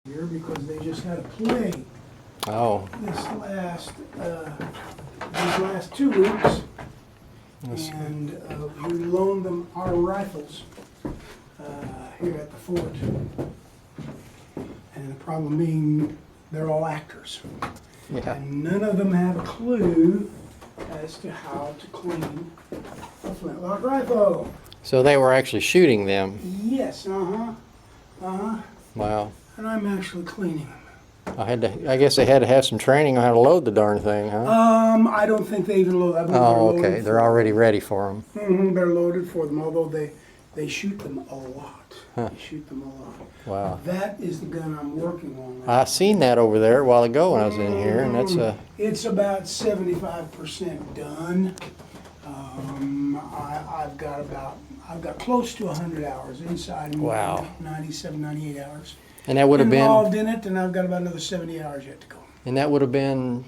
here because they just had a play Oh, these last 2 weeks, and we loaned them our rifles here at the fort. And the problem being, they're all actors. yeah. And none of them have a clue as to how to clean a flintlock rifle. So they were actually shooting them. Yes, Wow. and I'm actually cleaning them. I guess they had to have some training on how to load the darn thing, huh? I don't think they even load. I believe Oh, they're okay. loaded They're already ready for them. They're loaded for them, although they shoot them a lot. Huh. They shoot them a lot. Wow. That is the gun I'm working on. I seen that over there a while ago when I was in here, and that's a. It's about 75% done. I've got close to 100 hours inside. Wow. 97, 98 hours. And that would have involved been. in it, and I've got about another 70 hours yet to go. And that would have been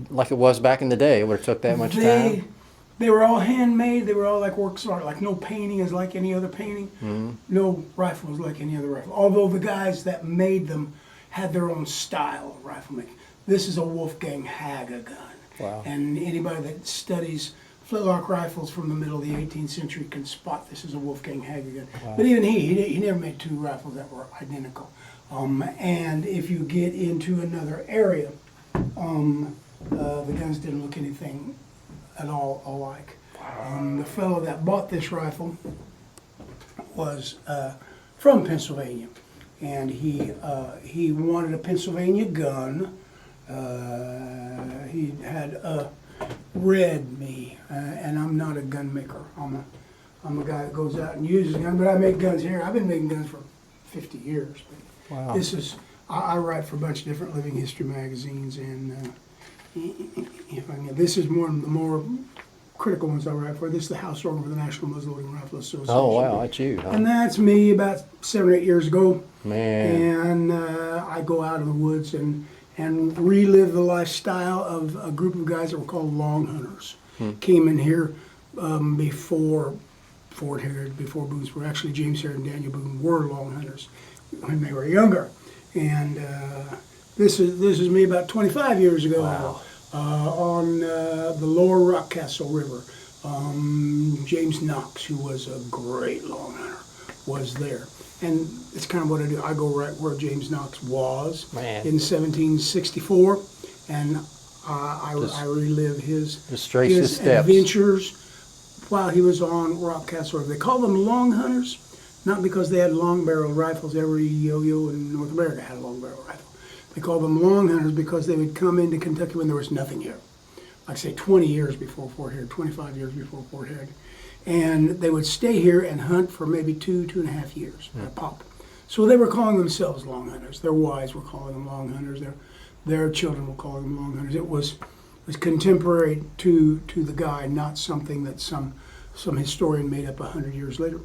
like it was back in the day. It would have took that much time. They were all handmade. They were all like works of art. Like no painting is like any other painting. Mm-hmm. No rifle is like any other rifle. Although the guys that made them had their own style of rifle making. This is a Wolfgang Haga gun. Wow. And anybody that studies flintlock rifles from the middle of the 18th century can spot this as a Wolfgang Haga gun. Wow. But even he never made two rifles that were identical. And if you get into another area, the guns didn't look anything at all alike. The fellow that bought this rifle was from Pennsylvania, and he wanted a Pennsylvania gun. He had read me, and I'm not a gun maker. I'm a guy that goes out and uses guns, but I make guns here. I've been making guns for 50 years. But Wow. this is I write for a bunch of different living history magazines, and if I can, this is one of the more critical ones I write for. This is the house organ for the National Muzzleloading Rifle Association. Oh wow, that's you, huh? And that's me about 7 or 8 years ago. Man. And I go out of the woods and relive the lifestyle of a group of guys that were called long hunters. Came in here before Fort Harrod, before Boonesboro. Actually, James Harrod and Daniel Boone were long hunters when they were younger. And this is me about 25 years ago. Wow. On the lower Rockcastle River. James Knox, who was a great long hunter, was there. And it's kind of what I do. I go right where James Knox was in 1764, and I relive his steps. adventures while he was on Rockcastle River. They call them long hunters, not because they had long-barreled rifles. Every yo-yo in North America had a long-barrel rifle. They called them long hunters because they would come into Kentucky when there was nothing here. Like say 20 years before Fort Harrod, 25 years before Fort Harrod. And they would stay here and hunt for maybe 2.5 years at a pop. So they were calling themselves long hunters. Their wives were calling them long hunters. Their children were calling them long hunters. It was contemporary to the guy, not something that some historian made up 100 years later.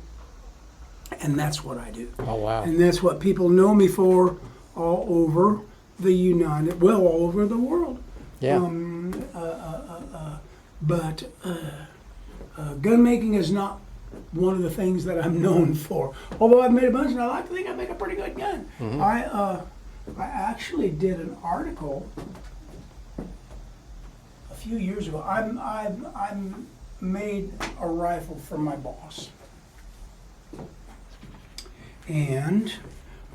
And that's what I do. Oh wow. And that's what people know me for all over all over the world. Yeah. But gun making is not one of the things that I'm known for. Although I've made a bunch, and I like to think I make a pretty good gun. Mm-hmm. I actually did an article a few years ago. I made a rifle for my boss, and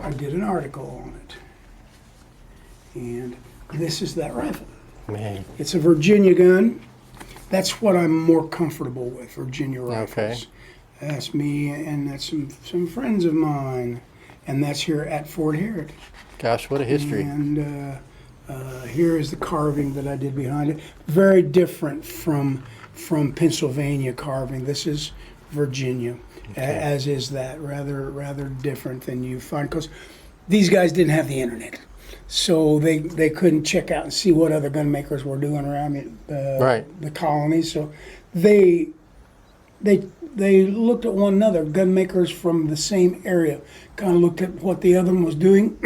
I did an article on it. And this is that rifle. Man. It's a Virginia gun. That's what I'm more comfortable with, Virginia rifles. Okay. That's me, and that's some friends of mine. And that's here at Fort Harrod. Gosh, what a history. And here is the carving that I did behind it. Very different from Pennsylvania carving. This is Virginia, as is that. Rather different than you find, because these guys didn't have the internet. So they couldn't check out and see what other gun makers were doing around the colonies. So they looked at one another. Gun makers from the same area kind of looked at what the other one was doing.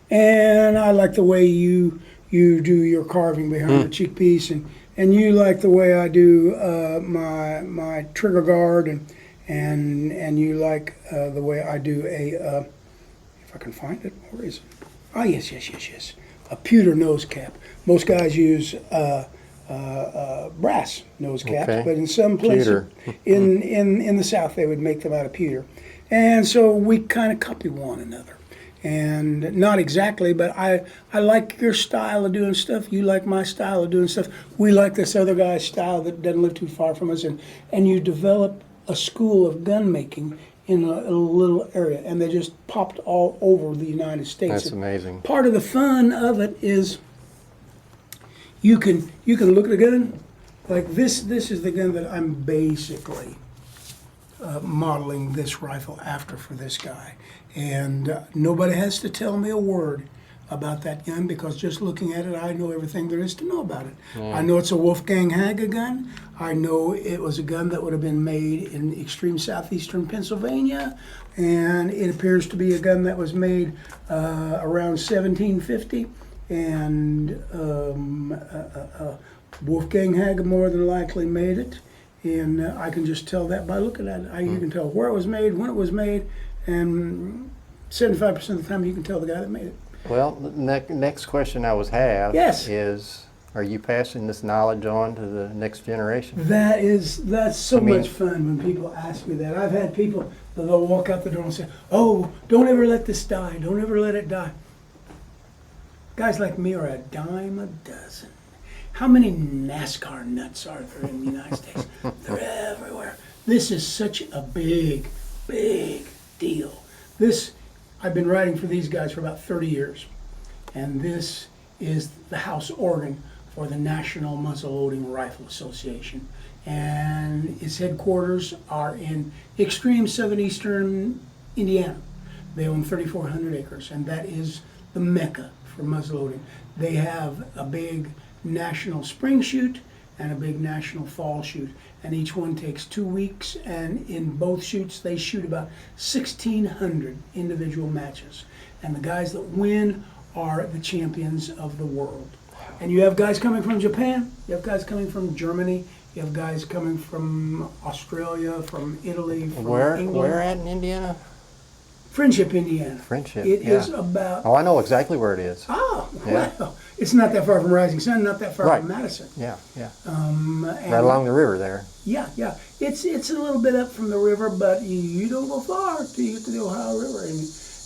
And I like the way you do your carving behind the cheek piece, and you like the way I do my trigger guard, and you like the way I do if I can find it, where is it? Oh, yes. A pewter nose cap. Most guys use brass nose caps, Okay. but in some places, Pewter. in the South, they would make them out of pewter. And so we kind of copy one another. And not exactly, but I like your style of doing stuff. You like my style of doing stuff. We like this other guy's style that doesn't live too far from us. And you develop a school of gun making in a little area. And they just popped all over the United States. That's amazing. Part of the fun of it is you can look at a gun. Like this is the gun that I'm basically modeling this rifle after for this guy. And nobody has to tell me a word about that gun because just looking at it, I know everything there is to know about it. I know it's a Wolfgang Haga gun. I know it was a gun that would have been made in extreme southeastern Pennsylvania. And it appears to be a gun that was made around 1750. And Wolfgang Haga more than likely made it. And I can just tell that by looking at it. You can tell where it was made, when it was made, and 75% of the time you can tell the guy that made it. Well, the next question I Yes. is, are you passing this knowledge on to the next generation? That's so much fun when people ask me that. I've had people that they'll walk out the door and say, "Oh, don't ever let this die. Don't ever let it die." Guys like me are a dime a dozen. How many NASCAR nuts are there in the United States? They're everywhere. This is such a big, big deal. I've been writing for these guys for about 30 years. And this is the house organ for the National Muzzleloading Rifle Association. And its headquarters are in extreme southeastern Indiana. They own 3,400 acres, and that is the mecca for muzzleloading. They have a big national spring shoot and a big national fall shoot, and each one takes 2 weeks, and in both shoots they shoot about 1,600 individual matches, and the guys that win are the champions of the world. And you have guys coming from Japan, you have guys coming from Germany, you have guys coming from Australia, from Italy, from England. Where at in Indiana? Friendship, Indiana. Friendship, It yeah. is about... Oh, I know exactly where it is. Oh, Yeah. well, it's not that far from Rising Sun, not that far Right. from Madison. Yeah. And Right along the river there. Yeah. It's a little bit up from the river, but you don't go far till you get to the Ohio River.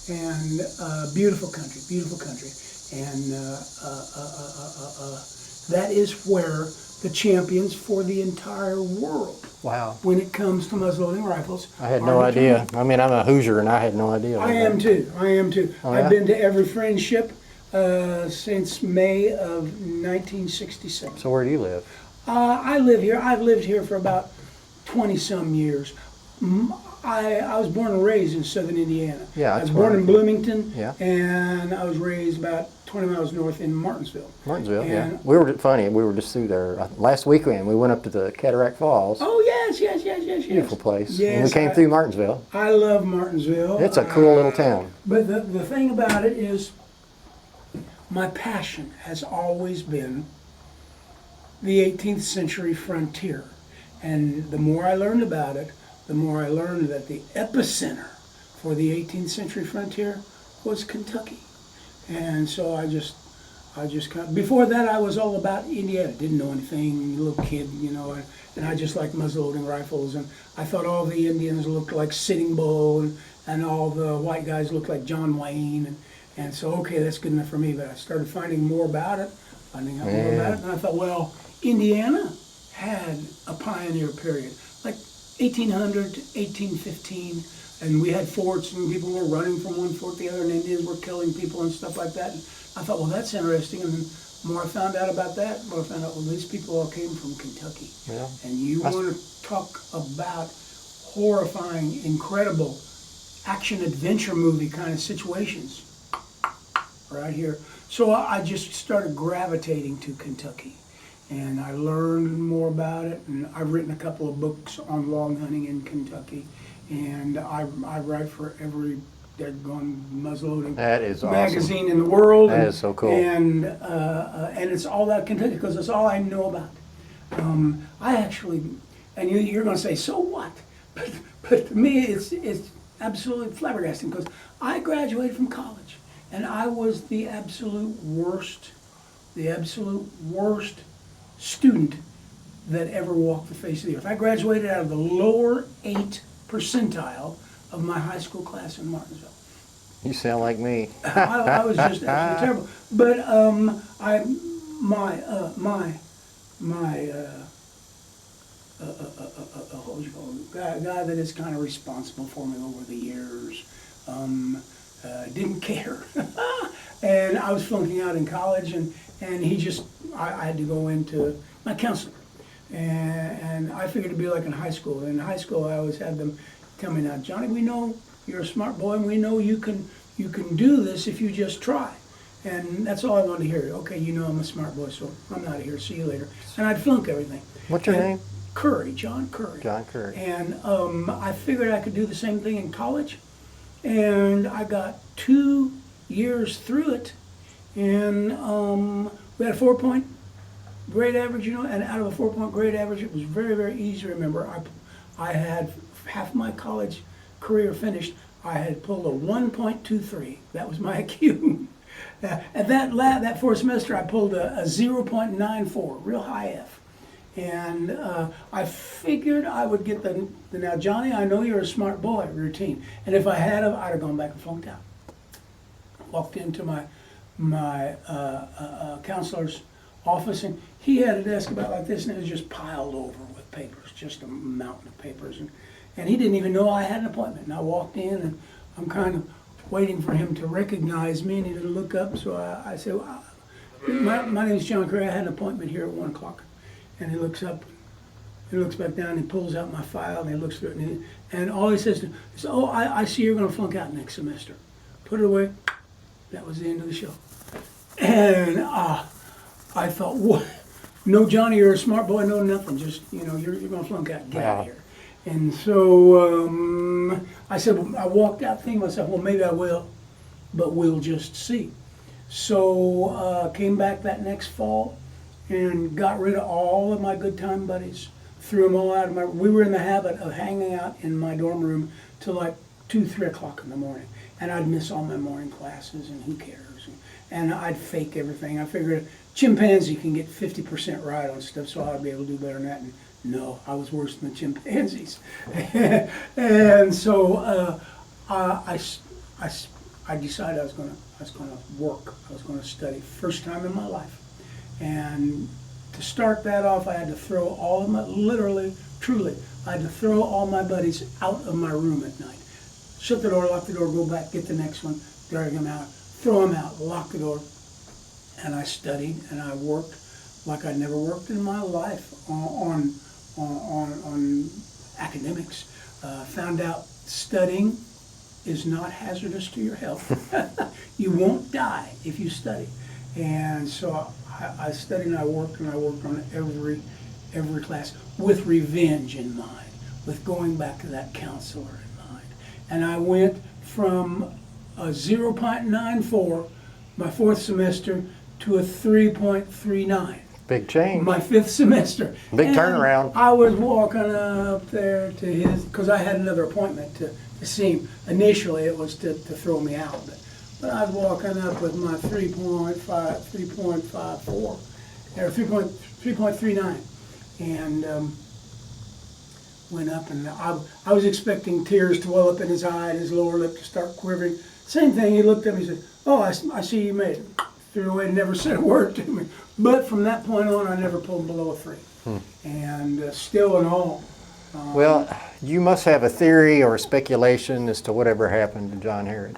And beautiful country. And that is where the champions for the entire world, Wow. when it comes to muzzleloading rifles, I had are no idea. determined. I mean, I'm a Hoosier and I had no idea. I am too. Oh, yeah? I've been to every friendship since May of 1967. So where do you live? I live here. I've lived here for about 20-some years. I was born and raised in southern Indiana. Yeah, I was that's born where in I'm Bloomington, Yeah. and I was raised about 20 miles north in Martinsville. Martinsville, yeah. And- We were just through there last weekend. We went up to the Cataract Falls. Oh, yes. Beautiful place. And Yes, we came through Martinsville. I love Martinsville. It's a cool little town. But the thing about it is, my passion has always been the 18th century frontier. And the more I learned about it, the more I learned that the epicenter for the 18th century frontier was Kentucky. And so I just kind of, before that I was all about Indiana. Didn't know anything, little kid, and I just liked muzzleloading rifles. And I thought all the Indians looked like Sitting Bull, and all the white guys looked like John Wayne. And so, okay, that's good enough for me. But I started finding more about it, and I thought, well, Indiana had a pioneer period, like 1800 to 1815, and we had forts, and people were running from one fort to the other, and Indians were killing people and stuff like that. And I thought, well, that's interesting. And then the more I found out about that, the more I found out, well, these people all came from Kentucky. Yeah. And you want to talk about horrifying, incredible action-adventure movie kind of situations right here. So I just started gravitating to Kentucky. And I learned more about it, and I've written a couple of books on long hunting in Kentucky, and I write for every dead-gone muzzleloading That is awesome. magazine in the world. That is so cool. And it's all about Kentucky because that's all I know about. I actually, and you're going to say, so what? But to me, it's absolutely flabbergasting because I graduated from college, And I was the absolute worst student that ever walked the face of the earth. I graduated out of the lower 8 percentile of my high school class in Martinsville. You sound like me. I was just absolutely terrible. But what would you call him? Guy that is kind of responsible for me over the years, didn't care. And I was flunking out in college, and I had to go into my counselor. And I figured it'd be like in high school. In high school, I always had them tell me, now, Johnny, we know you're a smart boy, and we know you can do this if you just try. And that's all I wanted to hear. Okay, you know I'm a smart boy, so I'm out of here. See you later. And I'd flunk everything. What's your name? Curry, John Curry. John Curry. And I figured I could do the same thing in college. And I got 2 years through it. And we had a 4-point grade average, and out of a 4-point grade average, it was very, very easy to remember. I had half my college career finished. I had pulled a 1.23. That was my IQ. At that fourth semester, I pulled a 0.94, real high F. And I figured I would get the now, Johnny, I know you're a smart boy routine. And if I had, I'd have gone back and flunked out. Walked into my counselor's office, and he had a desk about like this, and it was just piled over with papers, just a mountain of papers. And he didn't even know I had an appointment. And I walked in, and I'm kind of waiting for him to recognize me, and he didn't look up. So I said, well, my name is John Curry. I had an appointment here at 1 o'clock. And he looks up, he looks back down, and he pulls out my file, and he looks through it, and all he says to me is, oh, I see you're going to flunk out next semester. Put it away. That was the end of the show. And I thought, what? No, Johnny, you're a smart boy. No, nothing. Just, you're going to flunk out. Get out of here. And so I said, I walked out thinking to myself, well, maybe I will, but we'll just see. So came back that next fall and got rid of all of my good time buddies, threw them all out of we were in the habit of hanging out in my dorm room till like 2, 3 o'clock in the morning. And I'd miss all my morning classes, and who cares? And I'd fake everything. I figured a chimpanzee can get 50% right on stuff, so I'd be able to do better than that. And no, I was worse than the chimpanzees. And so I decided I was going to work. I was going to study. First time in my life. And to start that off, I had to throw all of my, literally, truly, I had to throw all my buddies out of my room at night. Shut the door, lock the door, go back, get the next one, drag them out, throw them out, lock the door. And I studied and I worked like I'd never worked in my life on academics. Found out studying is not hazardous to your health. You won't die if you study. And so I studied and I worked on every class with revenge in mind, with going back to that counselor in mind. And I went from a 0.94 my 4th semester to a 3.39. Big change. My 5th semester. Big turnaround. I was walking up there to his, because I had another appointment to see him. Initially it was to throw me out. But I was walking up with my 3.54, or 3.39, and went up, and I was expecting tears to well up in his eye and his lower lip to start quivering. Same thing, he looked at me and said, oh, I see you made it. Threw away and never said a word to me. But from that point on, I never pulled below a 3. And still in all. Well, you must have a theory or a speculation as to whatever happened to John Harrod.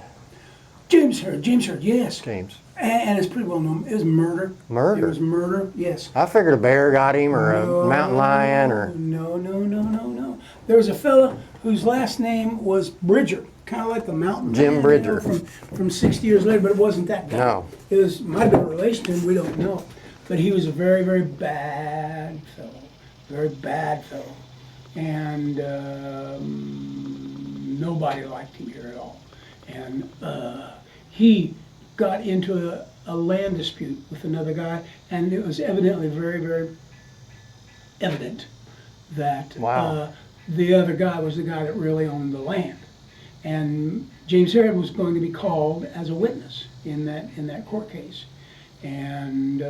James Harrod, yes. James. And it's pretty well known. It was murder. Murder? It was murder, yes. I figured a bear got him, or a mountain lion, or... No. There was a fella whose last name was Bridger, kind of like the mountain Jim man, Bridger. From 60 years later, but it wasn't that guy. No. It might have been a relation to him, we don't know. But he was a very, very bad fellow. Very bad fellow. And nobody liked him here at all. And he got into a land dispute with another guy, and it was evidently very, very evident that the other guy was the guy that really owned the land. And James Harrod was going to be called as a witness. in that court case. And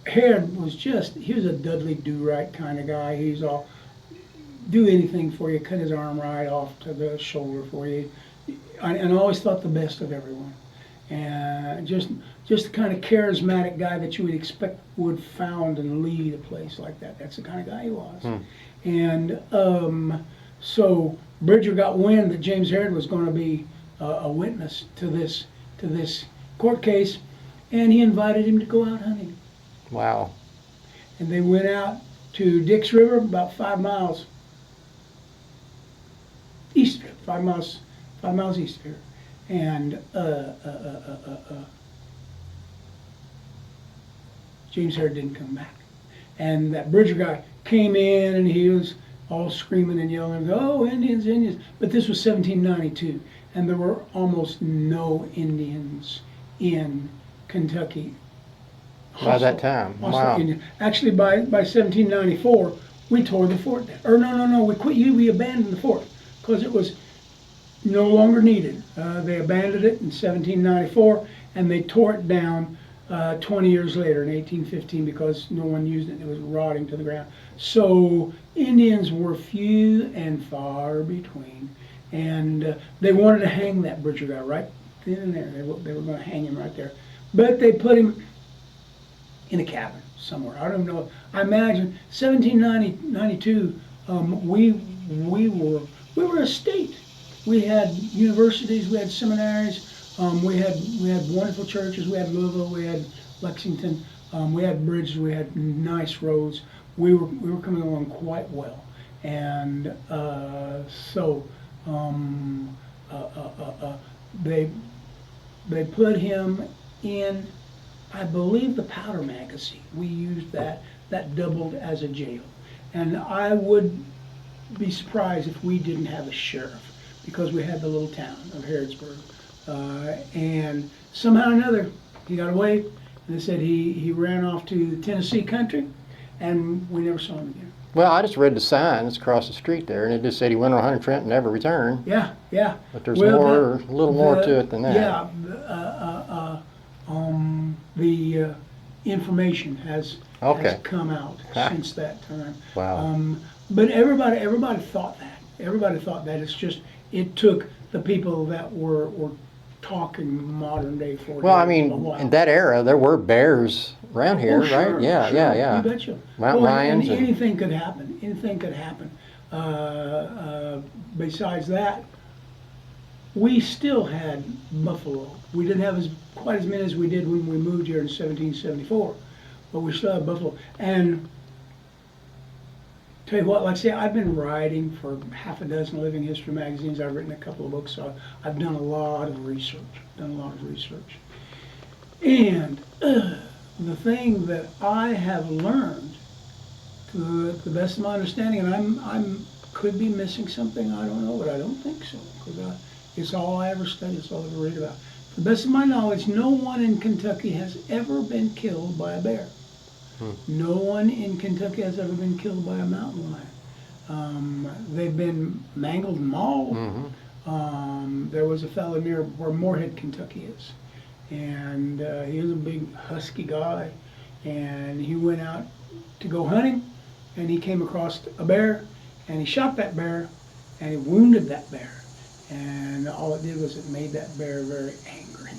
Harrod was he was a Dudley Do-Right kind of guy. He's all, do anything for you, cut his arm right off to the shoulder for you, and always thought the best of everyone. And just the kind of charismatic guy that you would expect would found and lead a place like that. That's the kind of guy he was. And so Bridger got wind that James Harrod was going to be a witness to this court case, and he invited him to go out hunting. Wow. And they went out to Dick's River, about 5 miles east of here, 5 miles east of here. And James Harrod didn't come back. And that Bridger guy came in, and he was all screaming and yelling, "Oh, Indians, Indians!" But this was 1792, and there were almost no Indians in Kentucky. By that time, wow. Indian. Actually, by 1794, we tore the fort down. Or no, we abandoned the fort because it was no longer needed. They abandoned it in 1794, and they tore it down 20 years later in 1815 because no one used it. It was rotting to the ground. So Indians were few and far between, and they wanted to hang that Bridger guy right then and there. They were going to hang him right there, but they put him in a cabin somewhere. I don't know. I imagine 1792. We were a state. We had universities. We had seminaries. We had wonderful churches. We had Louisville. We had Lexington. We had bridges. We had nice roads. We were coming along quite well, and so they put him in, I believe, the powder magazine. We used that. That doubled as a jail, and I would be surprised if we didn't have a sheriff, because we had the little town of Harrodsburg. And somehow or another, he got away, and they said he ran off to the Tennessee country, and we never saw him again. Well, I just read the sign that's across the street there, and it just said he went on a hunting trip and never returned. Yeah. But there's a little more to it than that. Yeah, the information has come out since that time. Wow. But everybody thought that. Everybody thought that. It's just, it took the people that were talking modern day for Well, I mean, in that era, there were bears around here, sure, right? Yeah, sure. yeah. You betcha. Mountain lions. And anything could happen. Anything could happen. Besides that, we still had buffalo. We didn't have quite as many as we did when we moved here in 1774, but we still had buffalo. And tell you what, like I say, I've been writing for half a dozen living history magazines. I've written a couple of books, so I've done a lot of research. And the thing that I have learned, to the best of my understanding, and I'm could be missing something, I don't know, but I don't think so, because it's all I ever studied, it's all I ever read about. To the best of my knowledge, no one in Kentucky has ever been killed by a bear. No one in Kentucky has ever been killed by a mountain lion. They've been mangled and mauled. There was a fellow near where Morehead, Kentucky is, and he was a big husky guy, and he went out to go hunting, and he came across a bear, and he shot that bear, and he wounded that bear, and all it did was it made that bear very angry,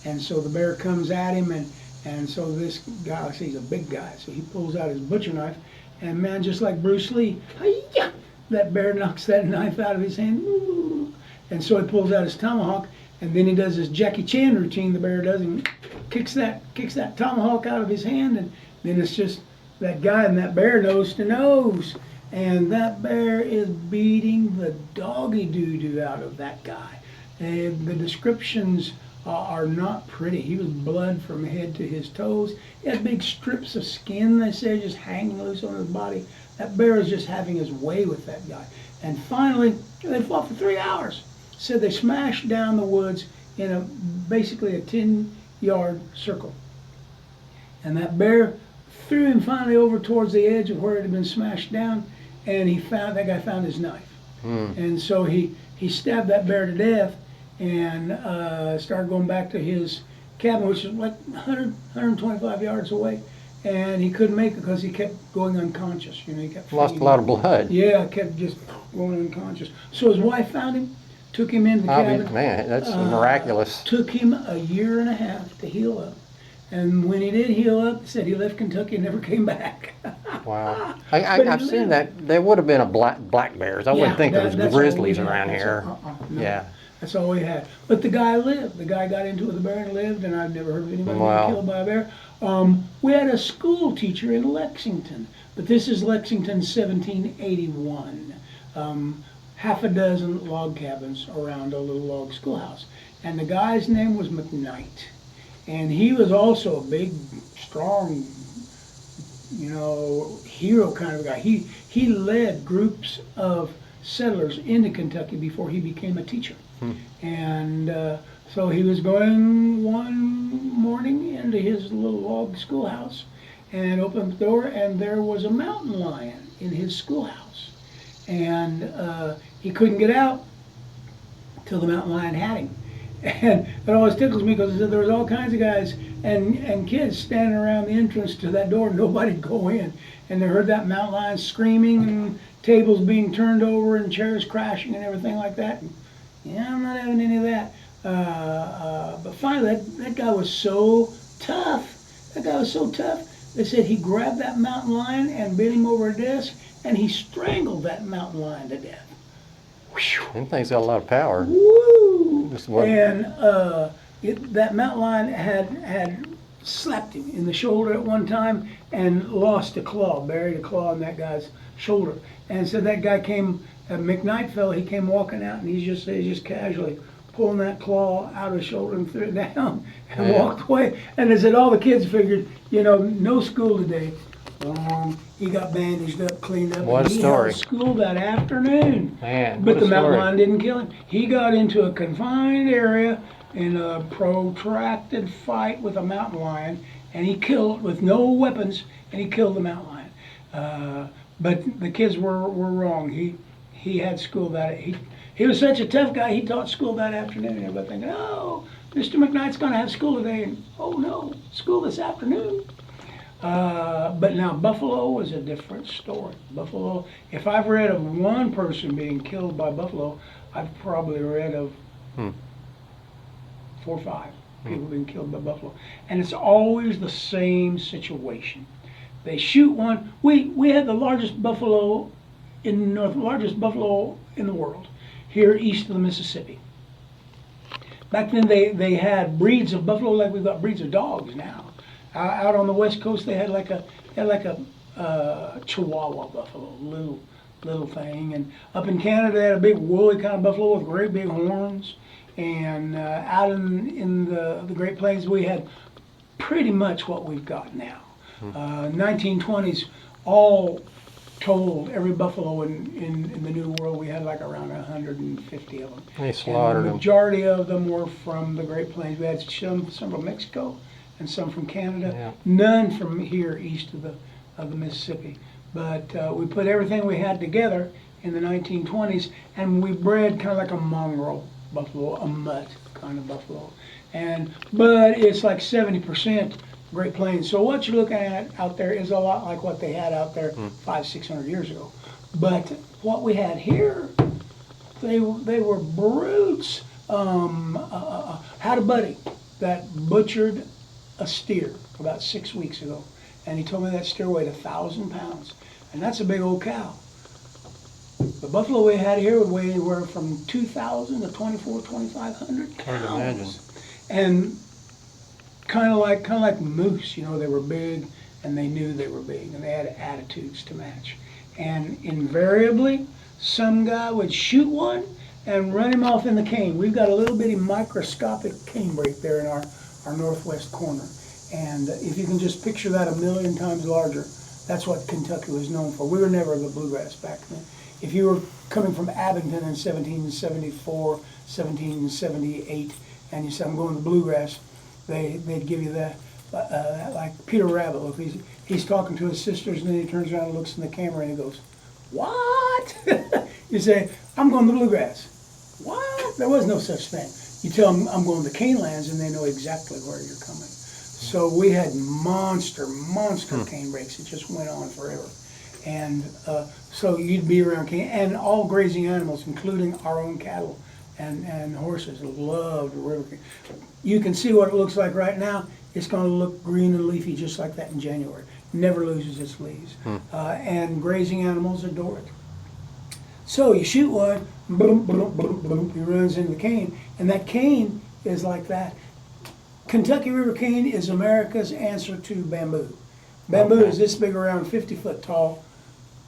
and so the bear comes at him, and so this guy, I say he's a big guy, so he pulls out his butcher knife, and man, just like Bruce Lee, hi-ya, that bear knocks that knife out of his hand, and so he pulls out his tomahawk, and then he does his Jackie Chan routine, the bear does, and kicks that tomahawk out of his hand, and then it's just that guy and that bear nose to nose, and that bear is beating the doggy doo-doo out of that guy. And the descriptions are not pretty. He was blood from head to his toes. He had big strips of skin, they say, just hanging loose on his body. That bear is just having his way with that guy. And finally, they fought for 3 hours. Said they smashed down the woods in basically a 10-yard circle. And that bear threw him finally over towards the edge of where it had been smashed down, and that guy found his knife. And so he stabbed that bear to death, and started going back to his cabin, which is like 125 yards away. And he couldn't make it because he kept going unconscious. You know, he kept Lost a lot of blood. Yeah, kept just going unconscious. So his wife found him, took him into the cabin. Man, that's miraculous. Took him a year and a half to heal up. And when he did heal up, he said he left Kentucky and never came back. Wow. But I've he seen lived. that. There would have been a black bears. I wouldn't think there was that's all we grizzlies had. around That's here. no. Yeah. That's all we had. But the guy lived. The guy got into it with a bear and lived, and I've never heard of anybody Wow. being killed by a bear. We had a school teacher in Lexington, but this is Lexington 1781. Half a dozen log cabins around a little log schoolhouse. And the guy's name was McKnight. And he was also a big, strong, hero kind of guy. He led groups of settlers into Kentucky before he became a teacher. And so he was going one morning into his little log schoolhouse and opened the door, and there was a mountain lion in his schoolhouse. And he couldn't get out till the mountain lion had him. And it always tickles me because there was all kinds of guys and kids standing around the entrance to that door, and nobody'd go in. And they heard that mountain lion screaming and tables being turned over and chairs crashing and everything like that. And, yeah, I'm not having any of that. But finally, that guy was so tough. That guy was so tough. They said he grabbed that mountain lion and bent him over a desk, and he strangled that mountain lion to death. Them things got a lot of power. Woo! Just what- And that mountain lion had slapped him in the shoulder at one time and lost a claw, buried a claw in that guy's shoulder. And so that guy came, a McKnight fellow, he came walking out, and he's just casually pulling that claw out of his shoulder and threw it down and walked away. And they said all the kids figured, no school today. He got bandaged up, cleaned up, What and a he story. held school that afternoon. Man, But what a the mountain story. lion didn't kill him. He got into a confined area in a protracted fight with a mountain lion, and he killed with no weapons, and he killed the mountain lion. But the kids were wrong. He had school that he was such a tough guy. He taught school that afternoon. Everybody thinking, oh, Mr. McKnight's going to have school today, and oh no, school this afternoon. But now Buffalo was a different story. Buffalo, if I've read of one person being killed by buffalo, I've probably read of 4 or 5 people being killed by buffalo. And it's always the same situation. They shoot one. We had the largest buffalo in the world, here east of the Mississippi. Back then they had breeds of buffalo like we've got breeds of dogs now. Out on the West Coast, they had like a Chihuahua buffalo, little thing, and up in Canada they had a big woolly kind of buffalo with great big horns, and out in the Great Plains we had pretty much what we've got now. 1920s, all told, every buffalo in the New World, we had like around 150 of them. They slaughtered and the them. majority of them were from the Great Plains. We had some from Mexico and some from Canada. Yeah. None from here east of the Mississippi. But we put everything we had together in the 1920s, and we bred kind of like a mongrel buffalo, a mutt kind of buffalo. But it's like 70% Great Plains. So what you're looking at out there is a lot like what they had out there 500-600 years ago. But what we had here, they were brutes. Had a buddy that butchered a steer about 6 weeks ago, and he told me that steer weighed 1,000 pounds, and that's a big old cow. The buffalo we had here would weigh anywhere from 2,000 to 2,500 Hard to imagine. pounds, and kind of like moose. They were big, and they knew they were big, and they had attitudes to match. And invariably, some guy would shoot one and run him off in the cane. We've got a little bitty microscopic cane break there in our northwest corner. And if you can just picture that a million times larger, that's what Kentucky was known for. We were never the bluegrass back then. If you were coming from Abington in 1774, 1778, and you said, I'm going to bluegrass, they'd give you that like Peter Rabbit look. He's talking to his sisters, and then he turns around and looks in the camera and he goes, what? You say, I'm going to bluegrass. What? There was no such thing. You tell them I'm going to cane lands, and they know exactly where you're coming. So we had monster cane breaks. It just went on forever. And so you'd be around cane, and all grazing animals, including our own cattle and horses, loved river cane. You can see what it looks like right now. It's going to look green and leafy just like that in January. Never loses its leaves. And grazing animals adore it. So you shoot one, boom, boom, boom, boom, he runs into the cane, and that cane is like that. Kentucky River cane is America's answer to bamboo. Bamboo is this big around, 50 foot tall.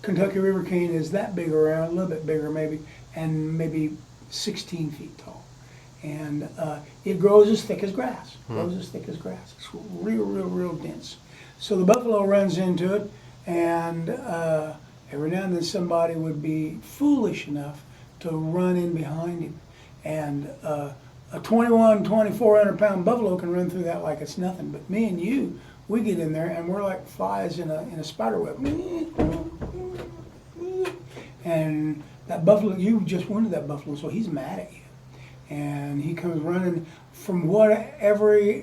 Kentucky River cane is that big around, a little bit bigger maybe, and maybe 16 feet tall. And it grows as thick as grass. Grows as thick as grass. It's real dense. So the buffalo runs into it, and every now and then somebody would be foolish enough to run in behind him. And a 2,400 pound buffalo can run through that like it's nothing. But me and you, we get in there and we're like flies in a spider web. And that buffalo, you just wounded that buffalo, so he's mad at you. And he comes running from every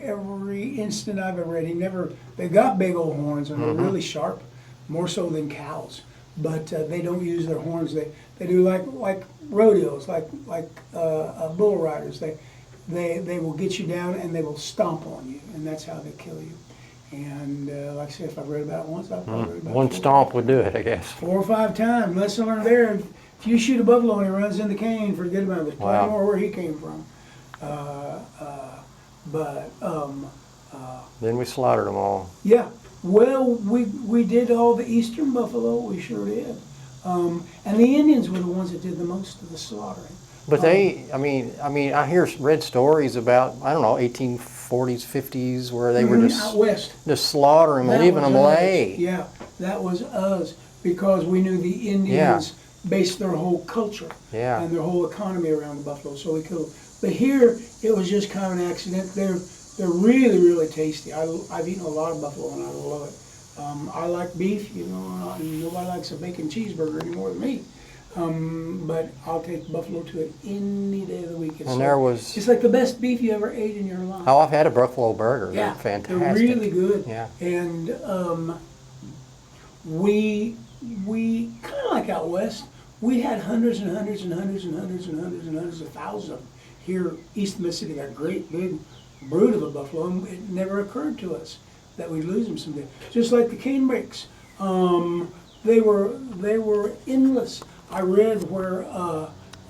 instant I've ever read. They got big old horns and they're really sharp, more so than cows. But they don't use their horns. They do like rodeos, like bull riders. They will get you down and they will stomp on you, and that's how they kill you. And like I said, if I've read about it once, I've probably read about it. One stomp would do it, I guess. 4 or 5 times. Lesson learned there. If you shoot a buffalo and he runs in the cane, forget about it. There's plenty more where he came from. Then we slaughtered them all. Yeah. Well, we did all the eastern buffalo. We sure did. And the Indians were the ones that did the most of the slaughtering. But I read stories about, I don't know, 1840s, 50s, where they were out west. Just slaughtering them and leaving them lay. Yeah, that was us, because we knew the Indians based their whole culture and their whole economy around the buffalo, so we killed them. But here, it was just kind of an accident. They're really tasty. I've eaten a lot of buffalo and I love it. I like beef, nobody likes a bacon cheeseburger any more than me. But I'll take buffalo to it any day of the week. It's like the best beef you ever ate in your life. Oh, I've had a buffalo burger. Yeah, They're fantastic. they're really good. Yeah. And we kind of like out west. We had hundreds of thousands of them. Here east of Mississippi, that great big brood of a buffalo, and it never occurred to us that we'd lose them someday. Just like the cane breaks, they were endless. I read where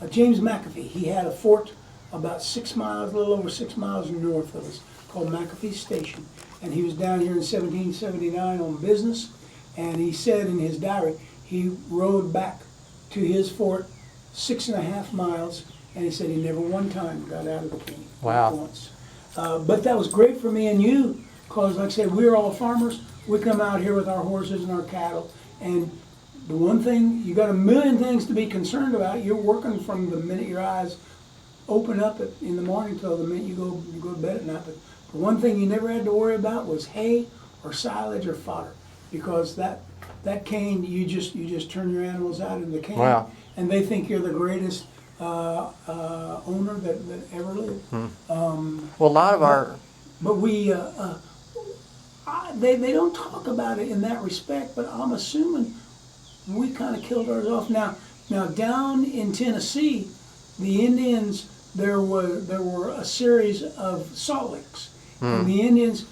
James McAfee, he had a fort about 6 miles, a little over 6 miles north of us, called McAfee Station, and he was down here in 1779 on business, and he said in his diary he rode back to his fort 6.5 miles, and he said he never one time got out of the cane. Wow. Not once. But that was great for me and you, because like I said, we're all farmers. We come out here with our horses and our cattle, and the one thing, you got a million things to be concerned about. You're working from the minute your eyes open up in the morning till the minute you go to bed at night. But the one thing you never had to worry about was hay or silage or fodder, because that cane, you just turn your animals out in the cane, and they think you're the greatest owner that ever lived. Well, a lot of our... But they don't talk about it in that respect, but I'm assuming we kind of killed ours off. Now down in Tennessee, the Indians, there were a series of salt licks, and the Indians